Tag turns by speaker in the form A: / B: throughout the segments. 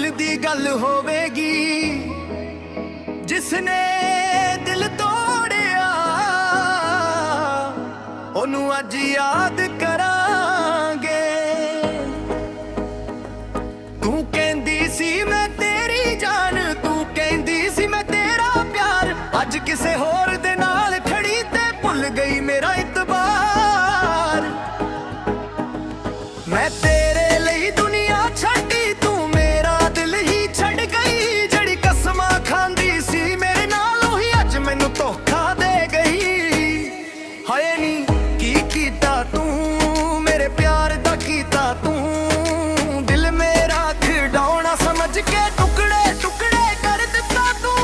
A: दिल दी गल होवेगी जिसने दिल तोड़िया ओनू अज याद करांगे। तू कहंदी सी मैं तेरी जान, तू कहंदी सी मैं तेरा प्यार, अज किसे होर दे नाल खड़ी ते भुल गई मेरा इतबार। मैं तेरे लिए दुनिया छड्डी, तू मेरा दिल ही छड़ गई। जड़ी कसमां खांदी सी मेरे नाल ओही अज मैनू धोखा दे गई। हाय नी की कीता तू मेरे प्यार दा कीता तू, दिल मेरा खिडौना समझ के टुकड़े टुकड़े कर दिता तू।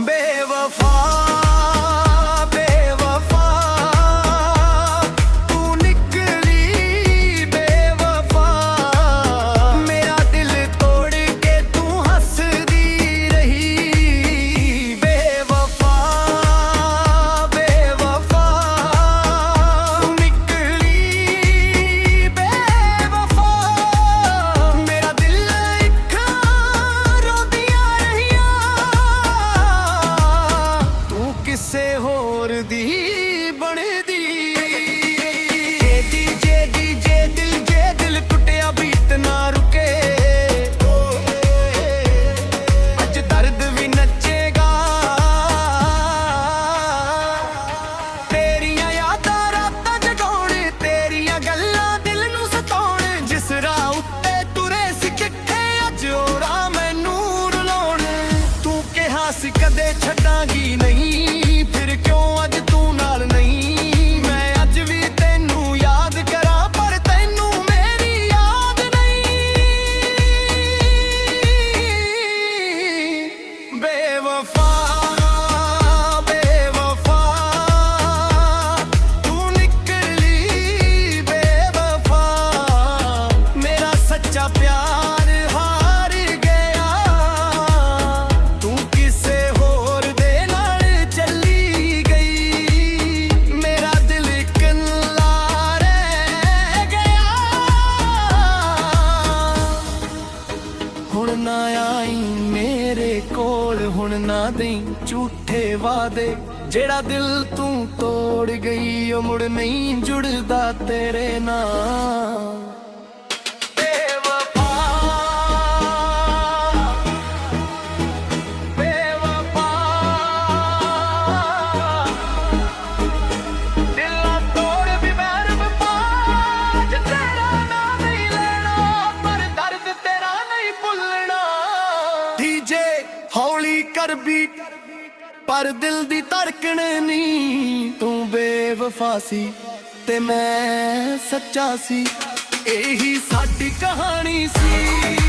A: बेवफा किसे होर दी बनदी। जे दिल टुटिया बीत ना रुके, अज दर्द भी नचेगा। तेरियां यादां रातां जगाउण, तेरियां गल्लां दिल नूं सताउण। जिस राह उत्ते तुरे सी किट्ठे अज ओह राह मैनू रुलाउण। तू कहा सी कदे छड्डांगी नहीं, फिर क्यों अज तू नाल नहीं। मैं अज भी तेनू याद करा पर तेनू मेरी याद नहीं। बेवफा बेवफा तू निकली बेवफा, मेरा सच्चा प्यार हार गया। तू किसे होर दे नाल चली गई, मेरा दिल कल्ला रह गया। हुण ना आई मेरे कोल, हुण ना देई झूठे वादे। जेड़ा दिल तू तोड़ गई ओ मुड़ नहीं जुड़दा तेरे नाल। हौली कर बीट पर दिल दी धड़कन नी, तू बेवफा सी ते मैं सच्चा सी, यही साडी कहानी सी।